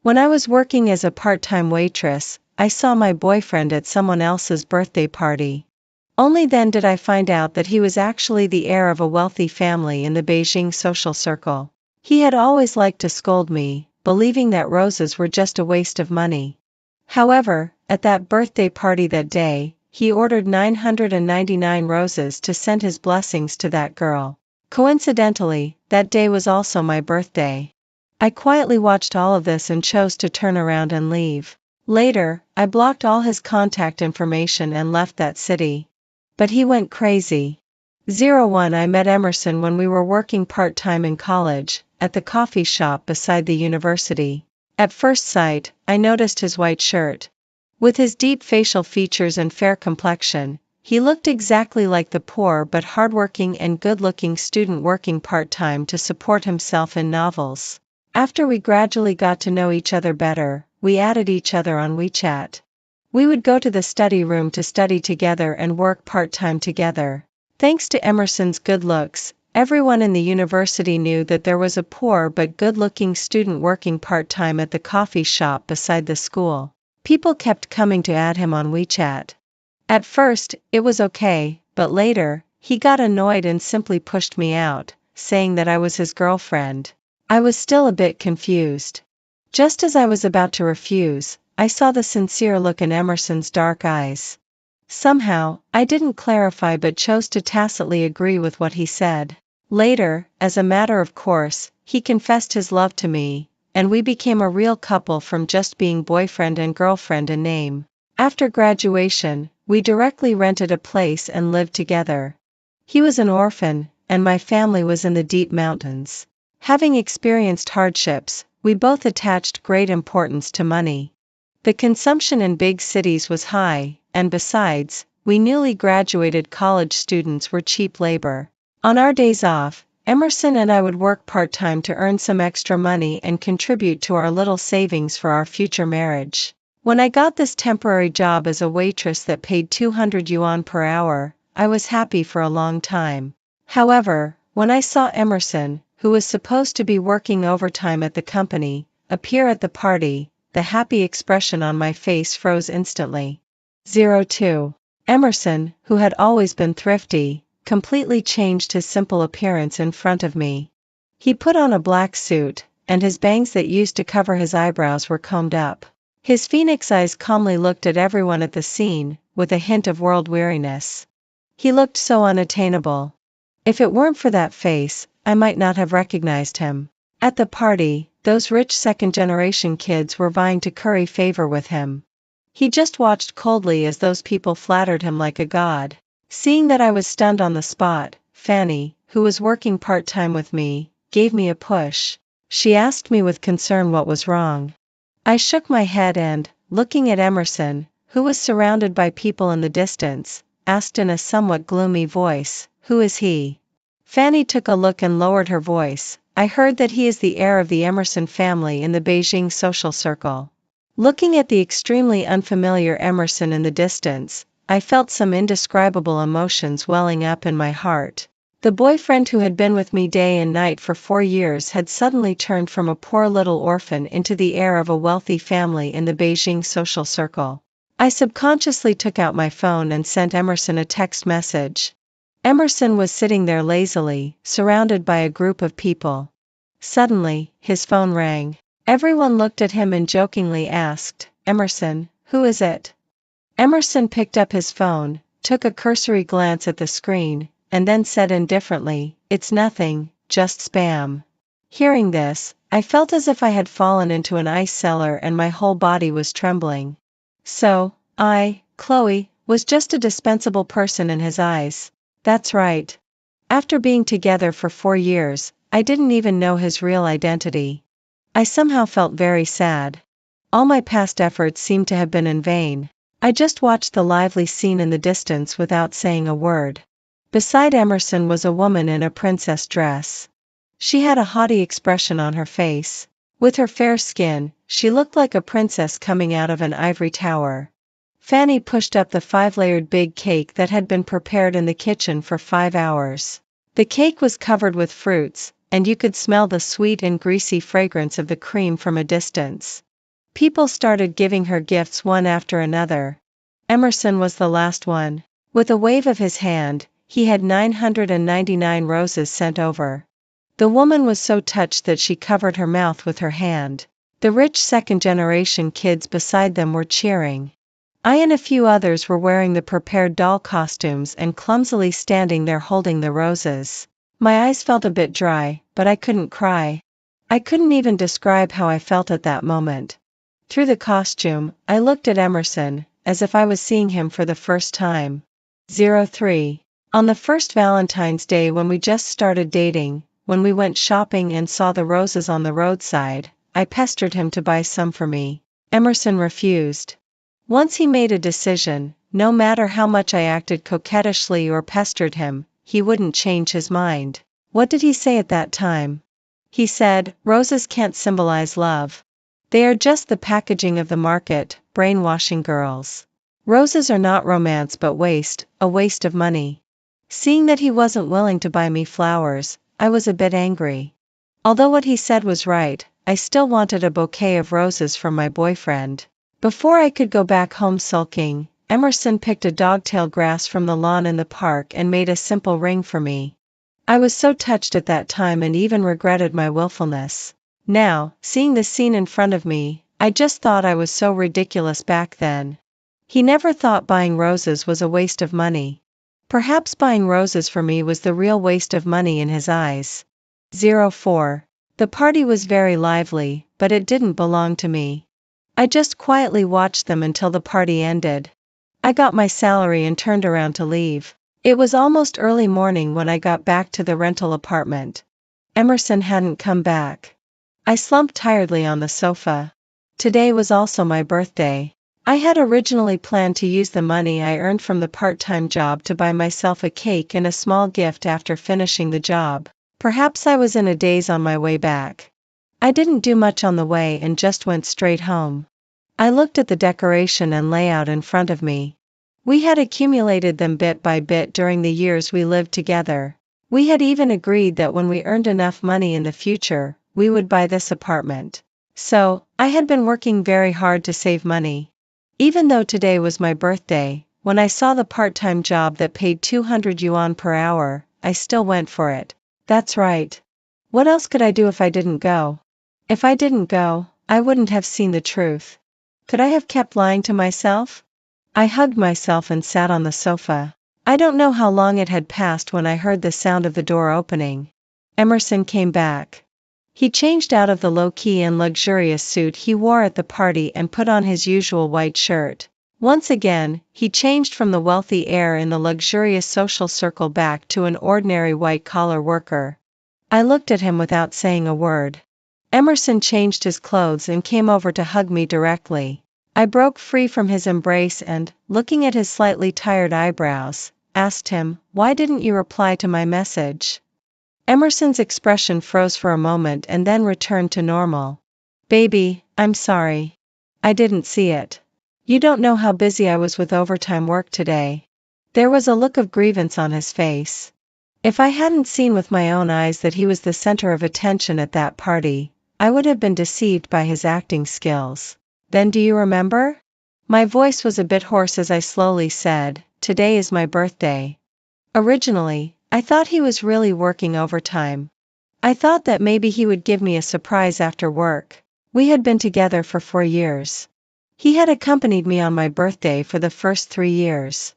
When I was working as a part-time waitress, I saw my boyfriend at someone else's birthday party. Only then did I find out that he was actually the heir of a wealthy family in the Beijing social circle. He had always liked to scold me, believing that roses were just a waste of money. However, at that birthday party that day, he ordered 999 roses to send his blessings to that girl. Coincidentally, that day was also my birthday. I quietly watched all of this and chose to turn around and leave. Later, I blocked all his contact information and left that city. But he went crazy. 01 I met Emerson when we were working part-time in college, at the coffee shop beside the university. At first sight, I noticed his white shirt. With his deep facial features and fair complexion, he looked exactly like the poor but hardworking and good-looking student working part-time to support himself in novels. After we gradually got to know each other better, we added each other on WeChat. We would go to the study room to study together and work part-time together. Thanks to Emerson's good looks, everyone in the university knew that there was a poor but good-looking student working part-time at the coffee shop beside the school. People kept coming to add him on WeChat. At first, it was okay, but later, he got annoyed and simply pushed me out, saying that I was his girlfriend. I was still a bit confused. Just as I was about to refuse, I saw the sincere look in Emerson's dark eyes. Somehow, I didn't clarify but chose to tacitly agree with what he said. Later, as a matter of course, he confessed his love to me, and we became a real couple from just being boyfriend and girlfriend in name. After graduation, we directly rented a place and lived together. He was an orphan, and my family was in the deep mountains. Having experienced hardships, we both attached great importance to money. The consumption in big cities was high, and besides, we newly graduated college students were cheap labor. On our days off, Emerson and I would work part-time to earn some extra money and contribute to our little savings for our future marriage. When I got this temporary job as a waitress that paid 200 yuan per hour, I was happy for a long time. However, when I saw Emerson, who was supposed to be working overtime at the company, appear at the party, the happy expression on my face froze instantly. 02. Emerson, who had always been thrifty, completely changed his simple appearance in front of me. He put on a black suit, and his bangs that used to cover his eyebrows were combed up. His phoenix eyes calmly looked at everyone at the scene, with a hint of world weariness. He looked so unattainable. If it weren't for that face, I might not have recognized him. At the party, those rich second-generation kids were vying to curry favor with him. He just watched coldly as those people flattered him like a god. Seeing that I was stunned on the spot, Fanny, who was working part-time with me, gave me a push. She asked me with concern what was wrong. I shook my head and, looking at Emerson, who was surrounded by people in the distance, asked in a somewhat gloomy voice, "Who is he?" Fanny took a look and lowered her voice. "I heard that he is the heir of the Emerson family in the Beijing social circle." Looking at the extremely unfamiliar Emerson in the distance, I felt some indescribable emotions welling up in my heart. The boyfriend who had been with me day and night for 4 years had suddenly turned from a poor little orphan into the heir of a wealthy family in the Beijing social circle. I subconsciously took out my phone and sent Emerson a text message. Emerson was sitting there lazily, surrounded by a group of people. Suddenly, his phone rang. Everyone looked at him and jokingly asked, "Emerson, who is it?" Emerson picked up his phone, took a cursory glance at the screen, and then said indifferently, "It's nothing, just spam." Hearing this, I felt as if I had fallen into an ice cellar and my whole body was trembling. So, Chloe, was just a dispensable person in his eyes. That's right. After being together for 4 years, I didn't even know his real identity. I somehow felt very sad. All my past efforts seemed to have been in vain. I just watched the lively scene in the distance without saying a word. Beside Emerson was a woman in a princess dress. She had a haughty expression on her face. With her fair skin, she looked like a princess coming out of an ivory tower. Fanny pushed up the 5-layered big cake that had been prepared in the kitchen for 5 hours. The cake was covered with fruits, and you could smell the sweet and greasy fragrance of the cream from a distance. People started giving her gifts one after another. Emerson was the last one. With a wave of his hand, he had 999 roses sent over. The woman was so touched that she covered her mouth with her hand. The rich second-generation kids beside them were cheering. I and a few others were wearing the prepared doll costumes and clumsily standing there holding the roses. My eyes felt a bit dry, but I couldn't cry. I couldn't even describe how I felt at that moment. Through the costume, I looked at Emerson, as if I was seeing him for the first time. 03. On the first Valentine's Day when we just started dating, when we went shopping and saw the roses on the roadside, I pestered him to buy some for me. Emerson refused. Once he made a decision, no matter how much I acted coquettishly or pestered him, he wouldn't change his mind. What did he say at that time? He said, "Roses can't symbolize love. They are just the packaging of the market, brainwashing girls. Roses are not romance but waste, a waste of money." Seeing that he wasn't willing to buy me flowers, I was a bit angry. Although what he said was right, I still wanted a bouquet of roses from my boyfriend. Before I could go back home sulking, Emerson picked a dogtail grass from the lawn in the park and made a simple ring for me. I was so touched at that time and even regretted my willfulness. Now, seeing the scene in front of me, I just thought I was so ridiculous back then. He never thought buying roses was a waste of money. Perhaps buying roses for me was the real waste of money in his eyes. 04. The party was very lively, but it didn't belong to me. I just quietly watched them until the party ended. I got my salary and turned around to leave. It was almost early morning when I got back to the rental apartment. Emerson hadn't come back. I slumped tiredly on the sofa. Today was also my birthday. I had originally planned to use the money I earned from the part-time job to buy myself a cake and a small gift after finishing the job. Perhaps I was in a daze on my way back. I didn't do much on the way and just went straight home. I looked at the decoration and layout in front of me. We had accumulated them bit by bit during the years we lived together. We had even agreed that when we earned enough money in the future, we would buy this apartment. So, I had been working very hard to save money. Even though today was my birthday, when I saw the part-time job that paid 200 yuan per hour, I still went for it. That's right. What else could I do if I didn't go? If I didn't go, I wouldn't have seen the truth. Could I have kept lying to myself? I hugged myself and sat on the sofa. I don't know how long it had passed when I heard the sound of the door opening. Emerson came back. He changed out of the low-key and luxurious suit he wore at the party and put on his usual white shirt. Once again, he changed from the wealthy heir in the luxurious social circle back to an ordinary white-collar worker. I looked at him without saying a word. Emerson changed his clothes and came over to hug me directly. I broke free from his embrace and, looking at his slightly tired eyebrows, asked him, "Why didn't you reply to my message?" Emerson's expression froze for a moment and then returned to normal. "Baby, I'm sorry. I didn't see it. You don't know how busy I was with overtime work today." There was a look of grievance on his face. If I hadn't seen with my own eyes that he was the center of attention at that party, I would have been deceived by his acting skills. "Then do you remember?" My voice was a bit hoarse as I slowly said, "Today is my birthday." Originally, I thought he was really working overtime. I thought that maybe he would give me a surprise after work. We had been together for 4 years. He had accompanied me on my birthday for the first 3 years.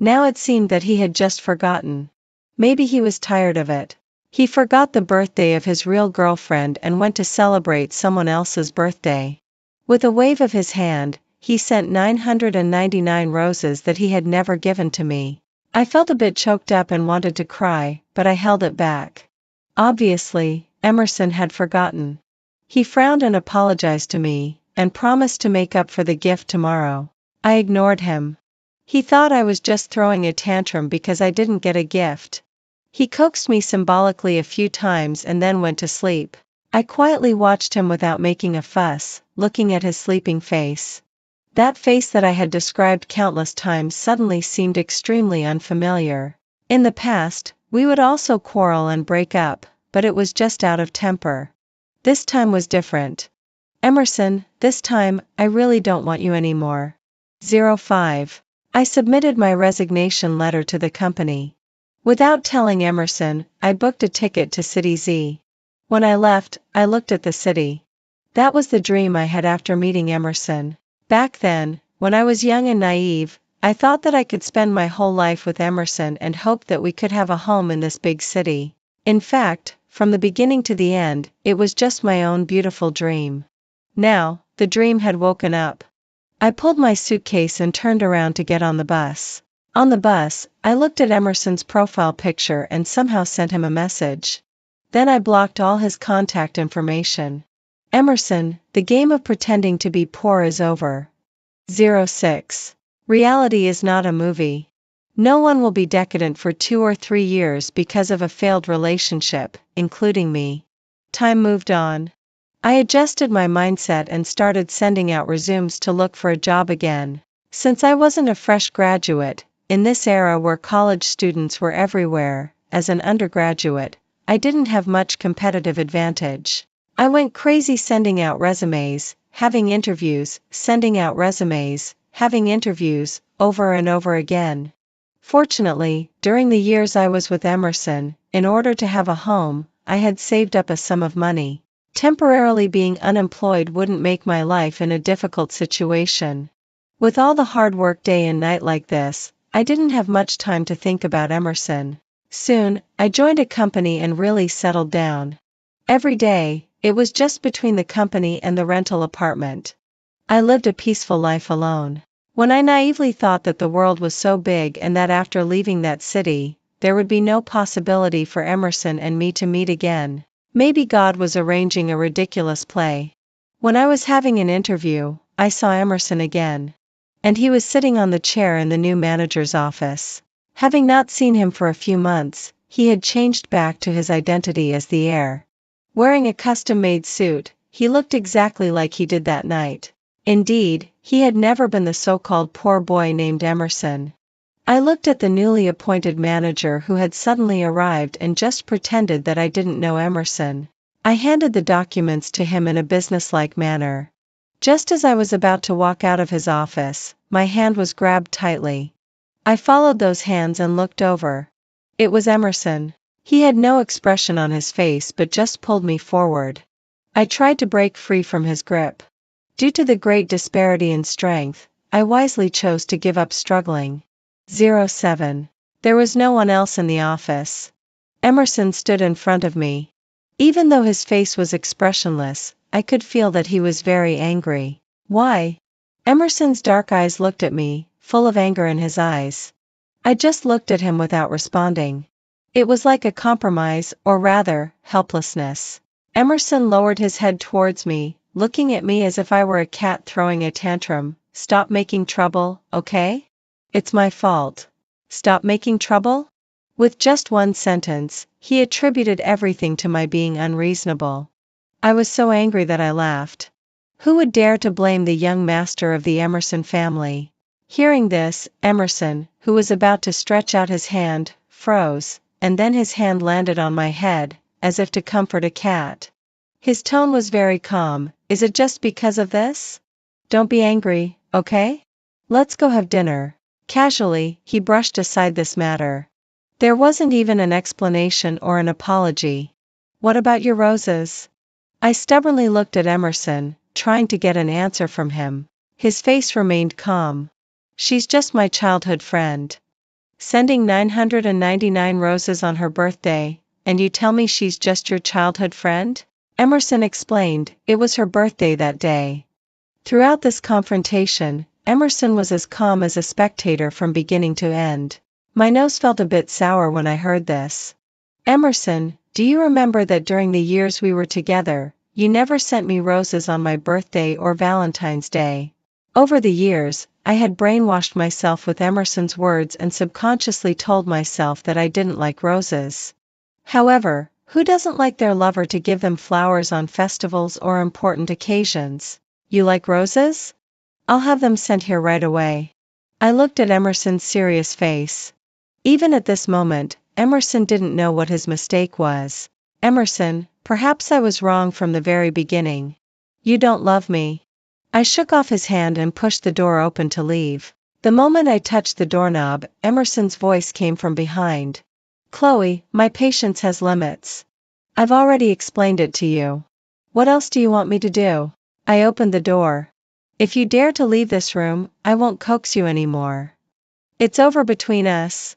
Now it seemed that he had just forgotten. Maybe he was tired of it. He forgot the birthday of his real girlfriend and went to celebrate someone else's birthday. With a wave of his hand, he sent 999 roses that he had never given to me. I felt a bit choked up and wanted to cry, but I held it back. Obviously, Emerson had forgotten. He frowned and apologized to me, and promised to make up for the gift tomorrow. I ignored him. He thought I was just throwing a tantrum because I didn't get a gift. He coaxed me symbolically a few times and then went to sleep. I quietly watched him without making a fuss, looking at his sleeping face. That face that I had described countless times suddenly seemed extremely unfamiliar. In the past, we would also quarrel and break up, but it was just out of temper. This time was different. Emerson, this time, I really don't want you anymore. 05. I submitted my resignation letter to the company. Without telling Emerson, I booked a ticket to City Z. When I left, I looked at the city. That was the dream I had after meeting Emerson. Back then, when I was young and naive, I thought that I could spend my whole life with Emerson and hope that we could have a home in this big city. In fact, from the beginning to the end, it was just my own beautiful dream. Now, the dream had woken up. I pulled my suitcase and turned around to get on the bus. On the bus, I looked at Emerson's profile picture and somehow sent him a message. Then I blocked all his contact information. Emerson, the game of pretending to be poor is over. 06. Reality is not a movie. No one will be decadent for 2 or 3 years because of a failed relationship, including me. Time moved on. I adjusted my mindset and started sending out resumes to look for a job again. Since I wasn't a fresh graduate, in this era where college students were everywhere, as an undergraduate, I didn't have much competitive advantage. I went crazy sending out resumes, having interviews, sending out resumes, having interviews, over and over again. Fortunately, during the years I was with Emerson, in order to have a home, I had saved up a sum of money. Temporarily being unemployed wouldn't make my life in a difficult situation. With all the hard work day and night like this, I didn't have much time to think about Emerson. Soon, I joined a company and really settled down. Every day, it was just between the company and the rental apartment. I lived a peaceful life alone. When I naively thought that the world was so big and that after leaving that city, there would be no possibility for Emerson and me to meet again. Maybe God was arranging a ridiculous play. When I was having an interview, I saw Emerson again. And he was sitting on the chair in the new manager's office. Having not seen him for a few months, he had changed back to his identity as the heir. Wearing a custom-made suit, he looked exactly like he did that night. Indeed, he had never been the so-called poor boy named Emerson. I looked at the newly appointed manager who had suddenly arrived and just pretended that I didn't know Emerson. I handed the documents to him in a businesslike manner. Just as I was about to walk out of his office, my hand was grabbed tightly. I followed those hands and looked over. It was Emerson. He had no expression on his face but just pulled me forward. I tried to break free from his grip. Due to the great disparity in strength, I wisely chose to give up struggling. 07. There was no one else in the office. Emerson stood in front of me. Even though his face was expressionless, I could feel that he was very angry. Why? Emerson's dark eyes looked at me, full of anger in his eyes. I just looked at him without responding. It was like a compromise, or rather, helplessness. Emerson lowered his head towards me, looking at me as if I were a cat throwing a tantrum. Stop making trouble, okay? It's my fault. Stop making trouble? With just one sentence, he attributed everything to my being unreasonable. I was so angry that I laughed. Who would dare to blame the young master of the Emerson family? Hearing this, Emerson, who was about to stretch out his hand, froze, and then his hand landed on my head, as if to comfort a cat. His tone was very calm. Is it just because of this? Don't be angry, okay? Let's go have dinner. Casually, he brushed aside this matter. There wasn't even an explanation or an apology. What about your roses? I stubbornly looked at Emerson, trying to get an answer from him. His face remained calm. She's just my childhood friend. Sending 999 roses on her birthday, and you tell me she's just your childhood friend? Emerson explained, it was her birthday that day. Throughout this confrontation, Emerson was as calm as a spectator from beginning to end. My nose felt a bit sour when I heard this. Emerson, do you remember that during the years we were together, you never sent me roses on my birthday or Valentine's Day? Over the years, I had brainwashed myself with Emerson's words and subconsciously told myself that I didn't like roses. However, who doesn't like their lover to give them flowers on festivals or important occasions? You like roses? I'll have them sent here right away. I looked at Emerson's serious face. Even at this moment, Emerson didn't know what his mistake was. Emerson, perhaps I was wrong from the very beginning. You don't love me. I shook off his hand and pushed the door open to leave. The moment I touched the doorknob, Emerson's voice came from behind. Chloe, my patience has limits. I've already explained it to you. What else do you want me to do? I opened the door. If you dare to leave this room, I won't coax you anymore. It's over between us.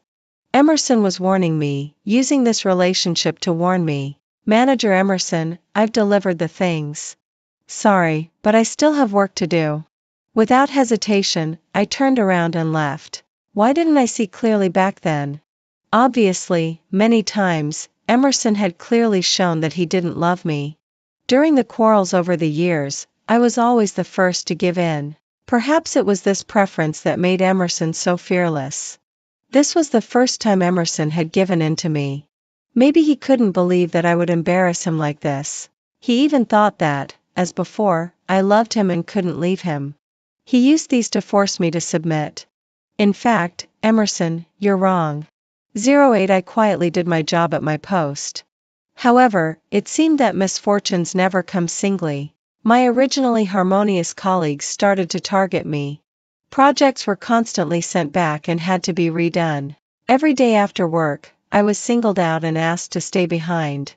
Emerson was warning me, using this relationship to warn me. Manager Emerson, I've delivered the things. Sorry, but I still have work to do. Without hesitation, I turned around and left. Why didn't I see clearly back then? Obviously, many times, Emerson had clearly shown that he didn't love me. During the quarrels over the years, I was always the first to give in. Perhaps it was this preference that made Emerson so fearless. This was the first time Emerson had given in to me. Maybe he couldn't believe that I would embarrass him like this. He even thought that, as before, I loved him and couldn't leave him. He used these to force me to submit. In fact, Emerson, you're wrong. 08 I quietly did my job at my post. However, it seemed that misfortunes never come singly. My originally harmonious colleagues started to target me. Projects were constantly sent back and had to be redone. Every day after work, I was singled out and asked to stay behind.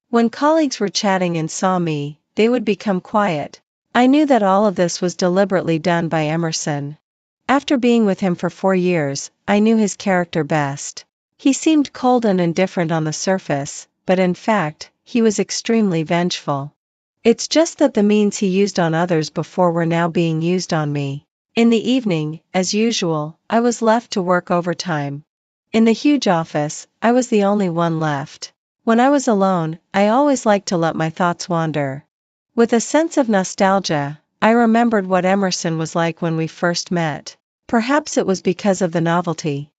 When colleagues were chatting and saw me, they would become quiet. I knew that all of this was deliberately done by Emerson. After being with him for 4 years, I knew his character best. He seemed cold and indifferent on the surface, but in fact, he was extremely vengeful. It's just that the means he used on others before were now being used on me. In the evening, as usual, I was left to work overtime. In the huge office, I was the only one left. When I was alone, I always liked to let my thoughts wander. With a sense of nostalgia, I remembered what Emerson was like when we first met. Perhaps it was because of the novelty.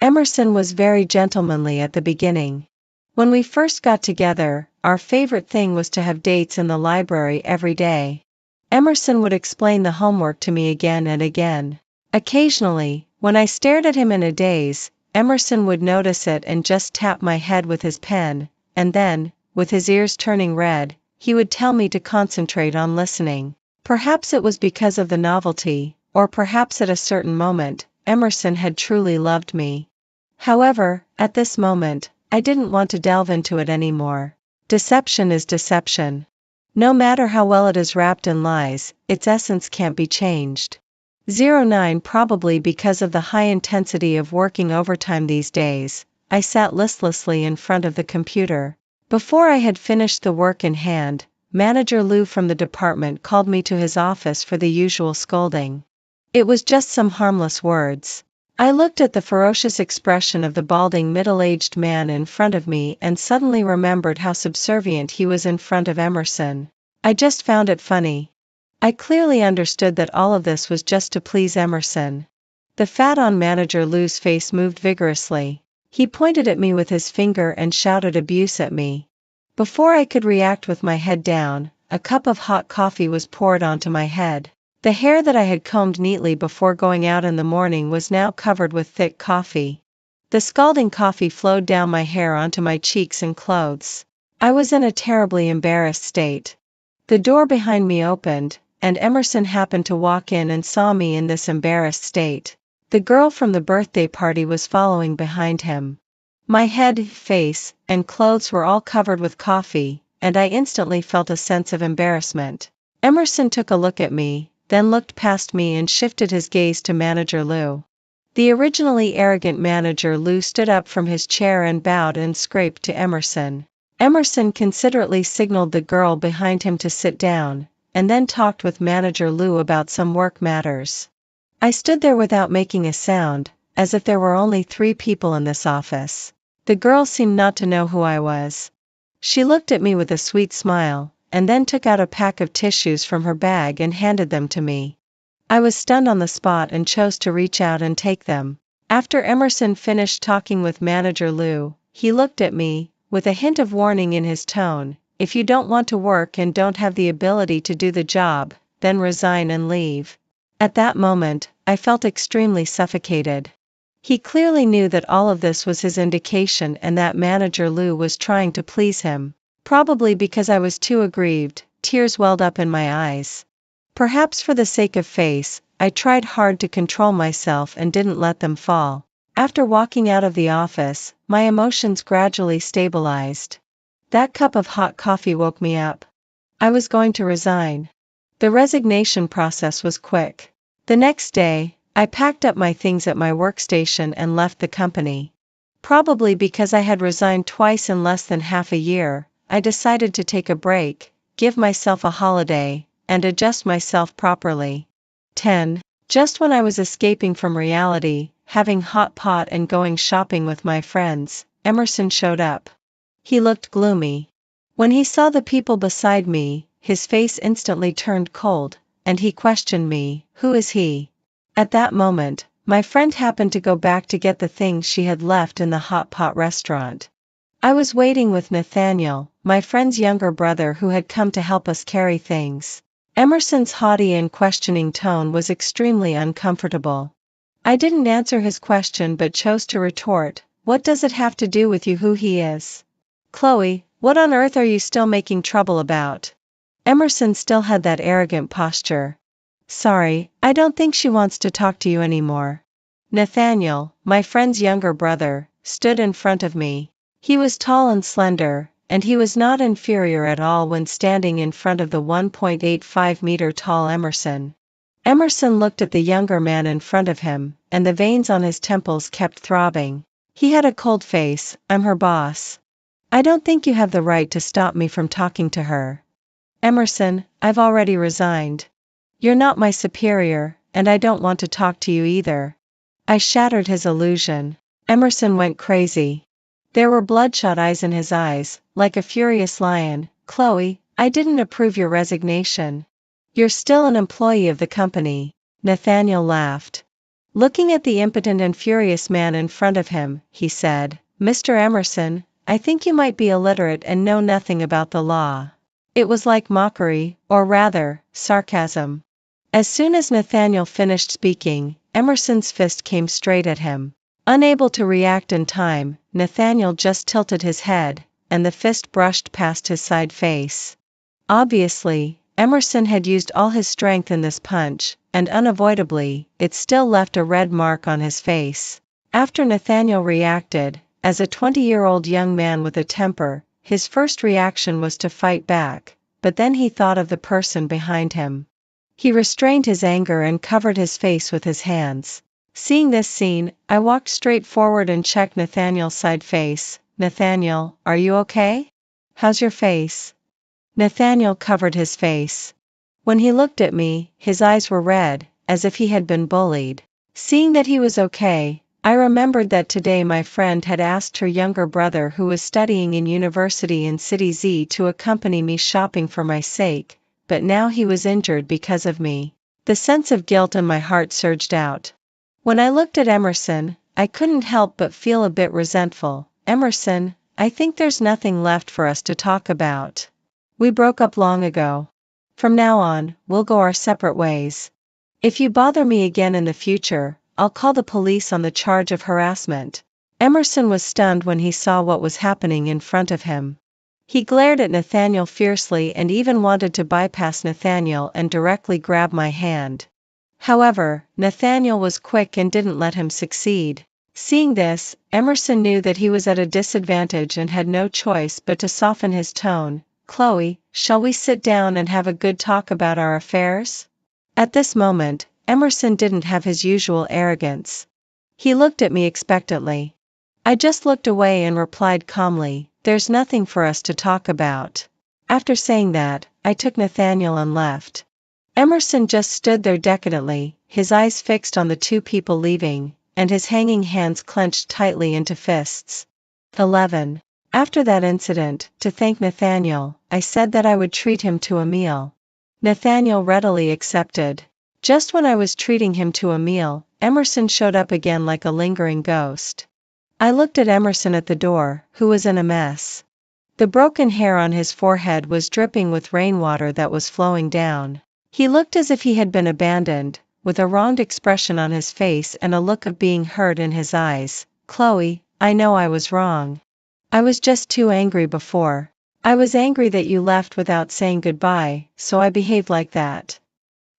Emerson was very gentlemanly at the beginning. When we first got together, our favorite thing was to have dates in the library every day. Emerson would explain the homework to me again and again. Occasionally, when I stared at him in a daze, Emerson would notice it and just tap my head with his pen, and then, with his ears turning red, he would tell me to concentrate on listening. Perhaps it was because of the novelty, or perhaps at a certain moment, Emerson had truly loved me. However, at this moment, I didn't want to delve into it anymore. Deception is deception. No matter how well it is wrapped in lies, its essence can't be changed. 09 Probably because of the high intensity of working overtime these days, I sat listlessly in front of the computer. Before I had finished the work in hand, Manager Lou from the department called me to his office for the usual scolding. It was just some harmless words. I looked at the ferocious expression of the balding middle-aged man in front of me and suddenly remembered how subservient he was in front of Emerson. I just found it funny. I clearly understood that all of this was just to please Emerson. The fat on Manager Lou's face moved vigorously. He pointed at me with his finger and shouted abuse at me. Before I could react with my head down, a cup of hot coffee was poured onto my head. The hair that I had combed neatly before going out in the morning was now covered with thick coffee. The scalding coffee flowed down my hair onto my cheeks and clothes. I was in a terribly embarrassed state. The door behind me opened, and Emerson happened to walk in and saw me in this embarrassed state. The girl from the birthday party was following behind him. My head, face, and clothes were all covered with coffee, and I instantly felt a sense of embarrassment. Emerson took a look at me, then looked past me and shifted his gaze to Manager Lou. The originally arrogant Manager Lou stood up from his chair and bowed and scraped to Emerson. Emerson considerately signaled the girl behind him to sit down, and then talked with Manager Lou about some work matters. I stood there without making a sound, as if there were only 3 people in this office. The girl seemed not to know who I was. She looked at me with a sweet smile, and then took out a pack of tissues from her bag and handed them to me. I was stunned on the spot and chose to reach out and take them. After Emerson finished talking with Manager Lou, he looked at me, with a hint of warning in his tone. If you don't want to work and don't have the ability to do the job, then resign and leave. At that moment, I felt extremely suffocated. He clearly knew that all of this was his indication and that Manager Lou was trying to please him. Probably because I was too aggrieved, tears welled up in my eyes. Perhaps for the sake of face, I tried hard to control myself and didn't let them fall. After walking out of the office, my emotions gradually stabilized. That cup of hot coffee woke me up. I was going to resign. The resignation process was quick. The next day, I packed up my things at my workstation and left the company. Probably because I had resigned twice in less than half a year, I decided to take a break, give myself a holiday, and adjust myself properly. 10. Just when I was escaping from reality, having hot pot and going shopping with my friends, Emerson showed up. He looked gloomy. When he saw the people beside me, his face instantly turned cold, and he questioned me, "Who is he?" At that moment, my friend happened to go back to get the things she had left in the hot pot restaurant. I was waiting with Nathaniel, my friend's younger brother who had come to help us carry things. Emerson's haughty and questioning tone was extremely uncomfortable. I didn't answer his question but chose to retort, "What does it have to do with you who he is? Chloe, what on earth are you still making trouble about?" Emerson still had that arrogant posture. "Sorry, I don't think she wants to talk to you anymore." Nathaniel, my friend's younger brother, stood in front of me. He was tall and slender, and he was not inferior at all when standing in front of the 1.85-meter tall Emerson. Emerson looked at the younger man in front of him, and the veins on his temples kept throbbing. He had a cold face. "I'm her boss. I don't think you have the right to stop me from talking to her." "Emerson, I've already resigned. You're not my superior, and I don't want to talk to you either." I shattered his illusion. Emerson went crazy. There were bloodshot eyes in his eyes, like a furious lion. "Chloe, I didn't approve your resignation. You're still an employee of the company." Nathaniel laughed. Looking at the impotent and furious man in front of him, he said, "Mr. Emerson, I think you might be illiterate and know nothing about the law." It was like mockery, or rather, sarcasm. As soon as Nathaniel finished speaking, Emerson's fist came straight at him. Unable to react in time, Nathaniel just tilted his head, and the fist brushed past his side face. Obviously, Emerson had used all his strength in this punch, and unavoidably, it still left a red mark on his face. After Nathaniel reacted, as a 20-year-old young man with a temper, his first reaction was to fight back, but then he thought of the person behind him. He restrained his anger and covered his face with his hands. Seeing this scene, I walked straight forward and checked Nathaniel's side face. "Nathaniel, are you okay? How's your face?" Nathaniel covered his face. When he looked at me, his eyes were red, as if he had been bullied. Seeing that he was okay, I remembered that today my friend had asked her younger brother who was studying in university in City Z to accompany me shopping for my sake, but now he was injured because of me. The sense of guilt in my heart surged out. When I looked at Emerson, I couldn't help but feel a bit resentful. "Emerson, I think there's nothing left for us to talk about. We broke up long ago. From now on, we'll go our separate ways. If you bother me again in the future, I'll call the police on the charge of harassment." Emerson was stunned when he saw what was happening in front of him. He glared at Nathaniel fiercely and even wanted to bypass Nathaniel and directly grab my hand. However, Nathaniel was quick and didn't let him succeed. Seeing this, Emerson knew that he was at a disadvantage and had no choice but to soften his tone. "Chloe, shall we sit down and have a good talk about our affairs?" At this moment, Emerson didn't have his usual arrogance. He looked at me expectantly. I just looked away and replied calmly, "There's nothing for us to talk about." After saying that, I took Nathaniel and left. Emerson just stood there decadently, his eyes fixed on the two people leaving, and his hanging hands clenched tightly into fists. 11. After that incident, to thank Nathaniel, I said that I would treat him to a meal. Nathaniel readily accepted. Just when I was treating him to a meal, Emerson showed up again like a lingering ghost. I looked at Emerson at the door, who was in a mess. The broken hair on his forehead was dripping with rainwater that was flowing down. He looked as if he had been abandoned, with a wronged expression on his face and a look of being hurt in his eyes. "Chloe, I know I was wrong. I was just too angry before. I was angry that you left without saying goodbye, so I behaved like that.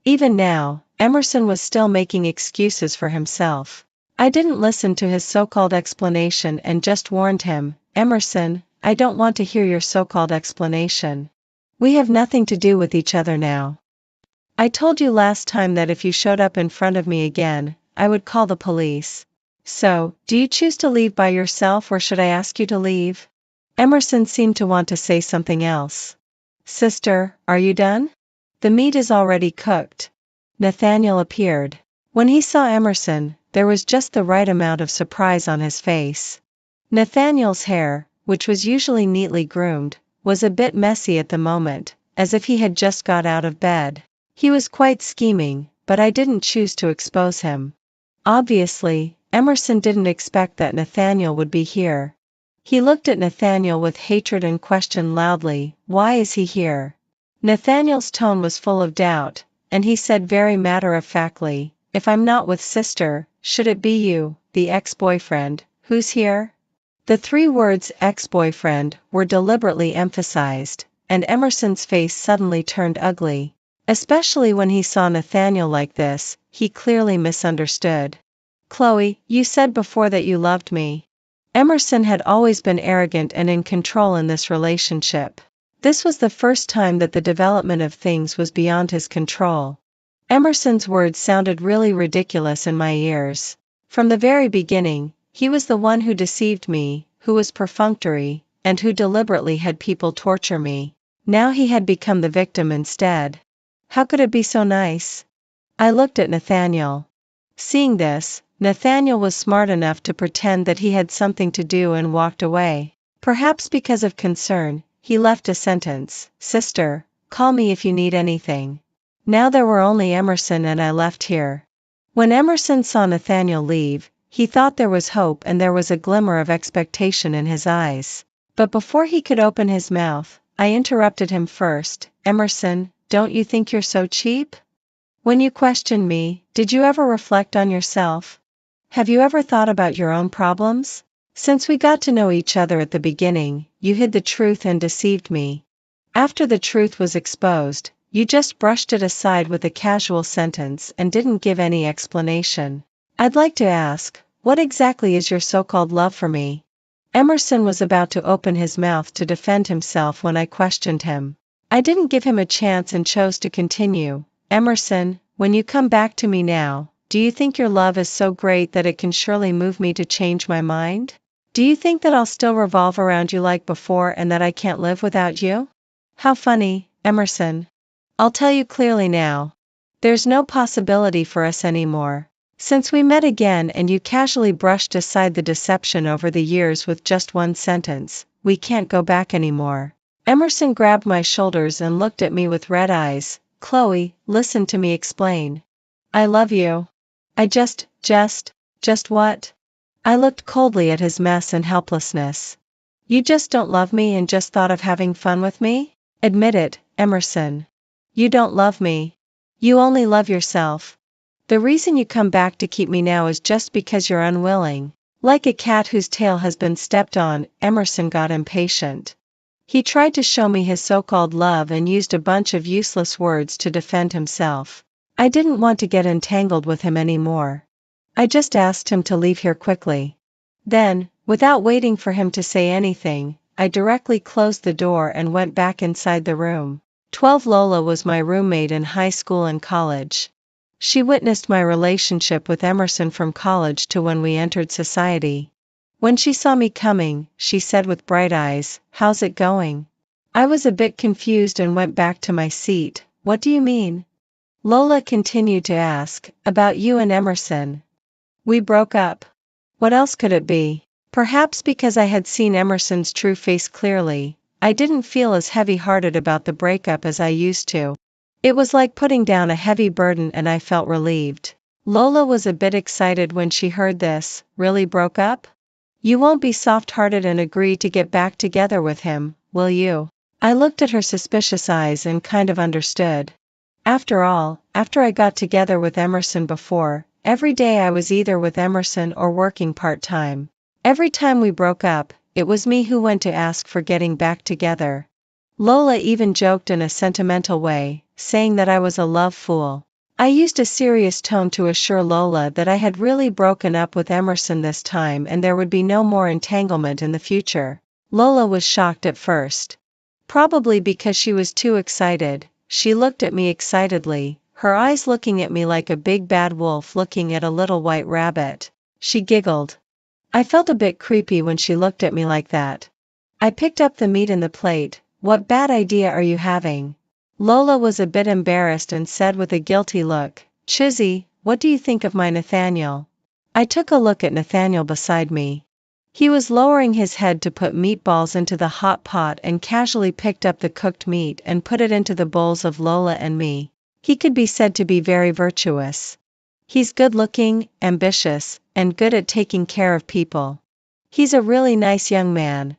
Even now, Emerson was still making excuses for himself. I didn't listen to his so-called explanation and just warned him, Emerson, I don't want to hear your so-called explanation. We have nothing to do with each other now. I told you last time that if you showed up in front of me again, I would call the police. So, do you choose to leave by yourself or should I ask you to leave? Emerson seemed to want to say something else. Sister, are you done? The meat is already cooked. Nathaniel appeared. When he saw Emerson, there was just the right amount of surprise on his face. Nathaniel's hair, which was usually neatly groomed, was a bit messy at the moment, as if he had just got out of bed. He was quite scheming, but I didn't choose to expose him. Obviously, Emerson didn't expect that Nathaniel would be here. He looked at Nathaniel with hatred and questioned loudly, why is he here? Nathaniel's tone was full of doubt, and he said very matter-of-factly, if I'm not with sister, should it be you, the ex-boyfriend, who's here? The 3 words ex-boyfriend were deliberately emphasized, and Emerson's face suddenly turned ugly. Especially when he saw Nathaniel like this, he clearly misunderstood. Chloe, you said before that you loved me. Emerson had always been arrogant and in control in this relationship. This was the first time that the development of things was beyond his control. Emerson's words sounded really ridiculous in my ears. From the very beginning, he was the one who deceived me, who was perfunctory, and who deliberately had people torture me. Now he had become the victim instead. How could it be so nice? I looked at Nathaniel. Seeing this, Nathaniel was smart enough to pretend that he had something to do and walked away. Perhaps because of concern, he left a sentence, Sister, call me if you need anything. Now there were only Emerson and I left here. When Emerson saw Nathaniel leave, he thought there was hope and there was a glimmer of expectation in his eyes. But before he could open his mouth, I interrupted him first, Emerson, don't you think you're so cheap? When you question me, did you ever reflect on yourself? Have you ever thought about your own problems? Since we got to know each other at the beginning, you hid the truth and deceived me. After the truth was exposed, you just brushed it aside with a casual sentence and didn't give any explanation. I'd like to ask, what exactly is your so-called love for me? Emerson was about to open his mouth to defend himself when I questioned him. I didn't give him a chance and chose to continue. Emerson, when you come back to me now, do you think your love is so great that it can surely move me to change my mind? Do you think that I'll still revolve around you like before and that I can't live without you? How funny, Emerson. I'll tell you clearly now. There's no possibility for us anymore. Since we met again and you casually brushed aside the deception over the years with just one sentence, we can't go back anymore. Emerson grabbed my shoulders and looked at me with red eyes. Chloe, listen to me explain. I love you. I just what? I looked coldly at his mess and helplessness. You just don't love me and just thought of having fun with me? Admit it, Emerson. You don't love me. You only love yourself. The reason you come back to keep me now is just because you're unwilling. Like a cat whose tail has been stepped on, Emerson got impatient. He tried to show me his so-called love and used a bunch of useless words to defend himself. I didn't want to get entangled with him anymore. I just asked him to leave here quickly. Then, without waiting for him to say anything, I directly closed the door and went back inside the room. 12 Lola was my roommate in high school and college. She witnessed my relationship with Emerson from college to when we entered society. When she saw me coming, she said with bright eyes, "How's it going?" I was a bit confused and went back to my seat. What do you mean? Lola continued to ask, about you and Emerson. We broke up. What else could it be? Perhaps because I had seen Emerson's true face clearly, I didn't feel as heavy-hearted about the breakup as I used to. It was like putting down a heavy burden and I felt relieved. Lola was a bit excited when she heard this. Really broke up? You won't be soft-hearted and agree to get back together with him, will you? I looked at her suspicious eyes and kind of understood. After all, after I got together with Emerson before, every day I was either with Emerson or working part-time. Every time we broke up, it was me who went to ask for getting back together. Lola even joked in a sentimental way, saying that I was a love fool. I used a serious tone to assure Lola that I had really broken up with Emerson this time and there would be no more entanglement in the future. Lola was shocked at first. Probably because she was too excited. She looked at me excitedly, her eyes looking at me like a big bad wolf looking at a little white rabbit. She giggled. I felt a bit creepy when she looked at me like that. I picked up the meat in the plate. What bad idea are you having? Lola was a bit embarrassed and said with a guilty look, Chizzy, what do you think of my Nathaniel? I took a look at Nathaniel beside me. He was lowering his head to put meatballs into the hot pot and casually picked up the cooked meat and put it into the bowls of Lola and me. He could be said to be very virtuous. He's good-looking, ambitious, and good at taking care of people. He's a really nice young man.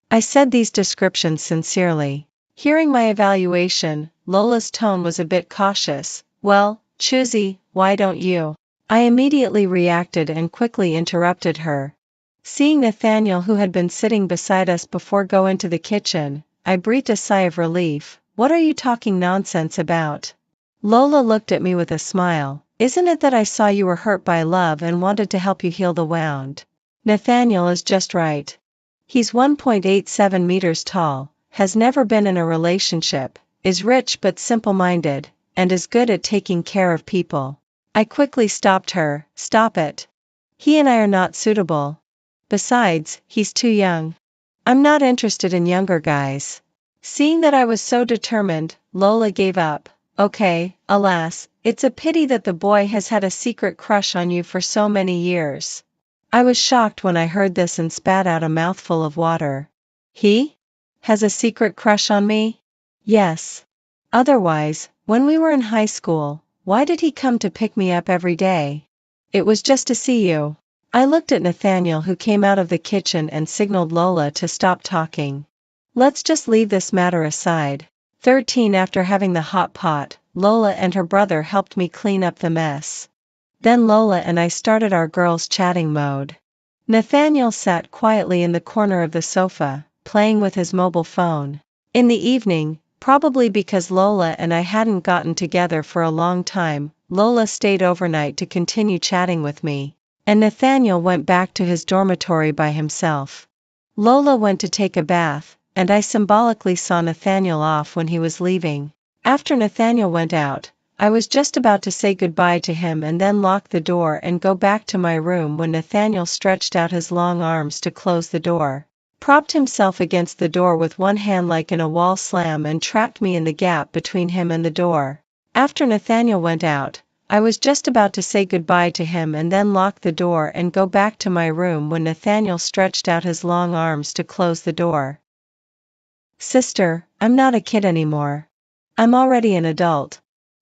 I said these descriptions sincerely. Hearing my evaluation, Lola's tone was a bit cautious. Well, Choozy, why don't you? I immediately reacted and quickly interrupted her. Seeing Nathaniel, who had been sitting beside us before, go into the kitchen, I breathed a sigh of relief. What are you talking nonsense about? Lola looked at me with a smile. Isn't it that I saw you were hurt by love and wanted to help you heal the wound? Nathaniel is just right. He's 1.87 meters tall, has never been in a relationship, is rich but simple-minded, and is good at taking care of people. I quickly stopped her. Stop it. He and I are not suitable. Besides, he's too young. I'm not interested in younger guys. Seeing that I was so determined, Lola gave up. Okay, alas, it's a pity that the boy has had a secret crush on you for so many years. I was shocked when I heard this and spat out a mouthful of water. He? Has a secret crush on me? Yes. Otherwise, when we were in high school, why did he come to pick me up every day? It was just to see you. I looked at Nathaniel, who came out of the kitchen and signaled Lola to stop talking. Let's just leave this matter aside. 13 After having the hot pot, Lola and her brother helped me clean up the mess. Then Lola and I started our girls' chatting mode. Nathaniel sat quietly in the corner of the sofa, playing with his mobile phone. In the evening, probably because Lola and I hadn't gotten together for a long time, Lola stayed overnight to continue chatting with me, and Nathaniel went back to his dormitory by himself. Lola went to take a bath, and I symbolically saw Nathaniel off when he was leaving. After Nathaniel went out, I was just about to say goodbye to him and then lock the door and go back to my room when Nathaniel stretched out his long arms to close the door, propped himself against the door with one hand like in a wall slam, and trapped me in the gap between him and the door. After Nathaniel went out, I was just about to say goodbye to him and then lock the door and go back to my room when Nathaniel stretched out his long arms to close the door. Sister, I'm not a kid anymore. I'm already an adult.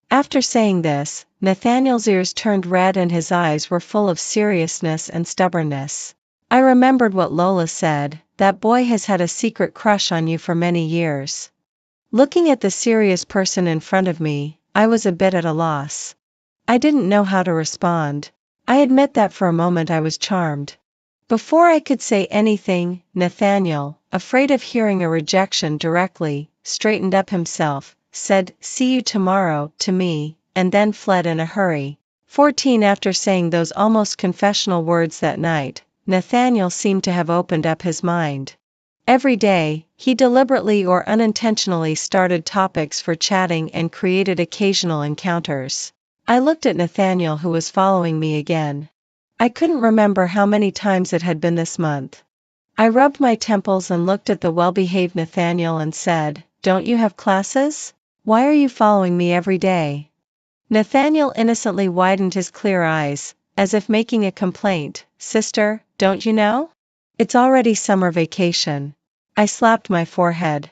After saying this, Nathaniel's ears turned red and his eyes were full of seriousness and stubbornness. I remembered what Lola said, that boy has had a secret crush on you for many years. Looking at the serious person in front of me, I was a bit at a loss. I didn't know how to respond. I admit that for a moment I was charmed. Before I could say anything, Nathaniel, afraid of hearing a rejection directly, straightened up himself, said, "See you tomorrow," to me, and then fled in a hurry. 14 After saying those almost confessional words that night, Nathaniel seemed to have opened up his mind. Every day, he deliberately or unintentionally started topics for chatting and created occasional encounters. I looked at Nathaniel, who was following me again. I couldn't remember how many times it had been this month. I rubbed my temples and looked at the well-behaved Nathaniel and said, "Don't you have classes? Why are you following me every day?" Nathaniel innocently widened his clear eyes, as if making a complaint. "Sister, don't you know? It's already summer vacation." I slapped my forehead.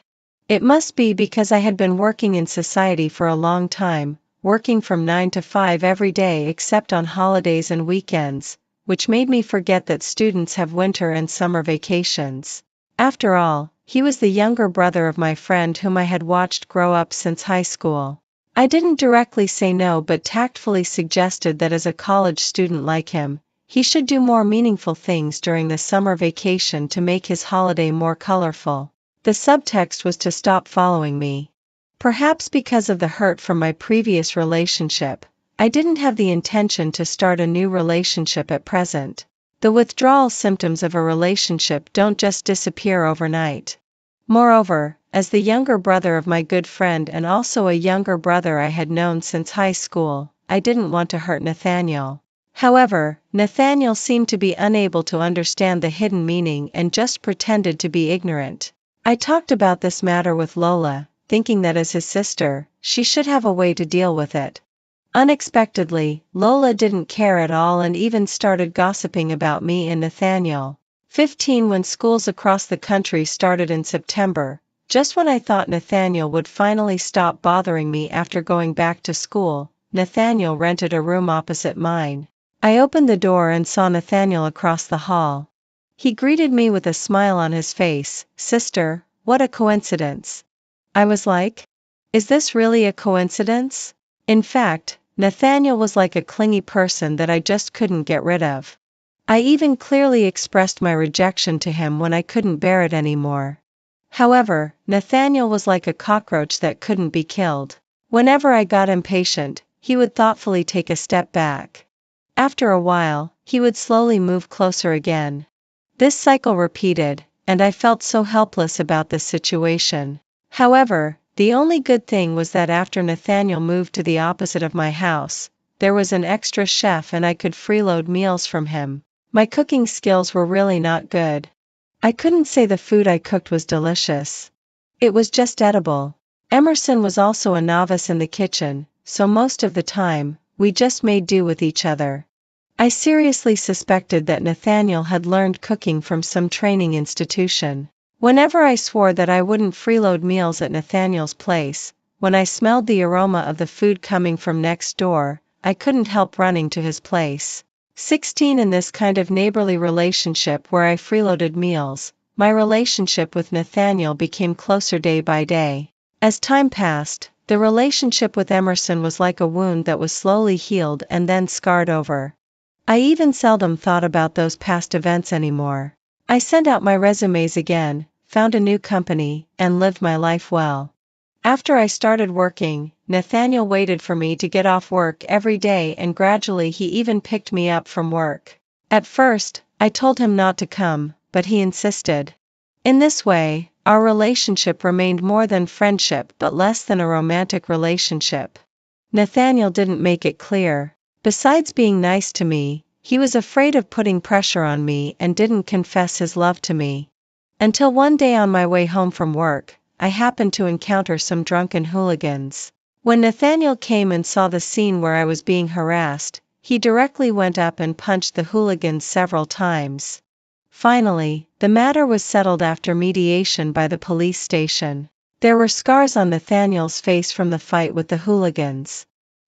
It must be because I had been working in society for a long time, working from 9 to 5 every day except on holidays and weekends, which made me forget that students have winter and summer vacations. After all, he was the younger brother of my friend whom I had watched grow up since high school. I didn't directly say no, but tactfully suggested that as a college student like him, he should do more meaningful things during the summer vacation to make his holiday more colorful. The subtext was to stop following me. Perhaps because of the hurt from my previous relationship, I didn't have the intention to start a new relationship at present. The withdrawal symptoms of a relationship don't just disappear overnight. Moreover, as the younger brother of my good friend and also a younger brother I had known since high school, I didn't want to hurt Nathaniel. However, Nathaniel seemed to be unable to understand the hidden meaning and just pretended to be ignorant. I talked about this matter with Lola, thinking that as his sister, she should have a way to deal with it. Unexpectedly, Lola didn't care at all and even started gossiping about me and Nathaniel. 15 When schools across the country started in September, just when I thought Nathaniel would finally stop bothering me after going back to school, Nathaniel rented a room opposite mine. I opened the door and saw Nathaniel across the hall. He greeted me with a smile on his face. "Sister, what a coincidence." I was like, "Is this really a coincidence?" In fact, Nathaniel was like a clingy person that I just couldn't get rid of. I even clearly expressed my rejection to him when I couldn't bear it anymore. However, Nathaniel was like a cockroach that couldn't be killed. Whenever I got impatient, he would thoughtfully take a step back. After a while, he would slowly move closer again. This cycle repeated, and I felt so helpless about this situation. However, the only good thing was that after Nathaniel moved to the opposite of my house, there was an extra chef and I could freeload meals from him. My cooking skills were really not good. I couldn't say the food I cooked was delicious. It was just edible. Emerson was also a novice in the kitchen, so most of the time, we just made do with each other. I seriously suspected that Nathaniel had learned cooking from some training institution. Whenever I swore that I wouldn't freeload meals at Nathaniel's place, when I smelled the aroma of the food coming from next door, I couldn't help running to his place. 16 In this kind of neighborly relationship where I freeloaded meals, my relationship with Nathaniel became closer day by day. As time passed, the relationship with Emerson was like a wound that was slowly healed and then scarred over. I even seldom thought about those past events anymore. I sent out my resumes again, found a new company, and lived my life well. After I started working, Nathaniel waited for me to get off work every day and gradually he even picked me up from work. At first, I told him not to come, but he insisted. In this way, our relationship remained more than friendship but less than a romantic relationship. Nathaniel didn't make it clear. Besides being nice to me, he was afraid of putting pressure on me and didn't confess his love to me. Until one day on my way home from work, I happened to encounter some drunken hooligans. When Nathaniel came and saw the scene where I was being harassed, he directly went up and punched the hooligans several times. Finally, the matter was settled after mediation by the police station. There were scars on Nathaniel's face from the fight with the hooligans.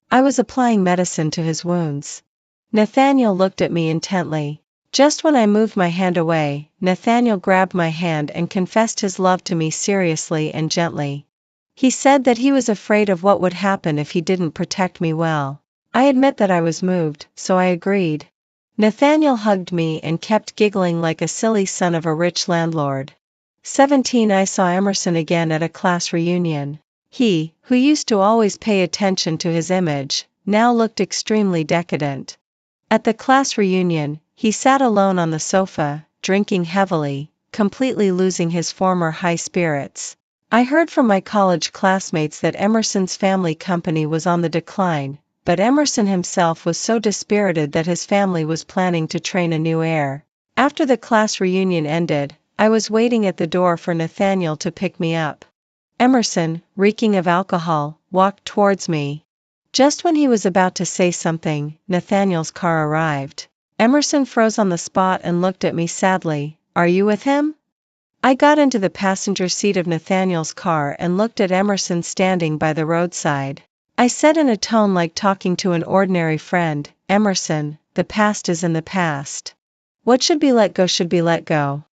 I was applying medicine to his wounds. Nathaniel looked at me intently. Just when I moved my hand away, Nathaniel grabbed my hand and confessed his love to me seriously and gently. He said that he was afraid of what would happen if he didn't protect me well. I admit that I was moved, so I agreed. Nathaniel hugged me and kept giggling like a silly son of a rich landlord. 17 I saw Emerson again at a class reunion. He, who used to always pay attention to his image, now looked extremely decadent. At the class reunion, he sat alone on the sofa, drinking heavily, completely losing his former high spirits. I heard from my college classmates that Emerson's family company was on the decline, but Emerson himself was so dispirited that his family was planning to train a new heir. After the class reunion ended, I was waiting at the door for Nathaniel to pick me up. Emerson, reeking of alcohol, walked towards me. Just when he was about to say something, Nathaniel's car arrived. Emerson froze on the spot and looked at me sadly. "Are you with him?" I got into the passenger seat of Nathaniel's car and looked at Emerson standing by the roadside. I said in a tone like talking to an ordinary friend, "Emerson, the past is in the past. What should be let go should be let go.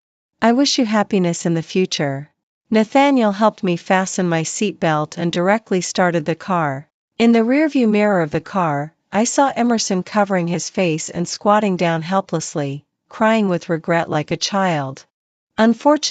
I wish you happiness in the future." Nathaniel helped me fasten my seat belt and directly started the car. In the rearview mirror of the car, I saw Emerson covering his face and squatting down helplessly, crying with regret like a child. Unfortunately,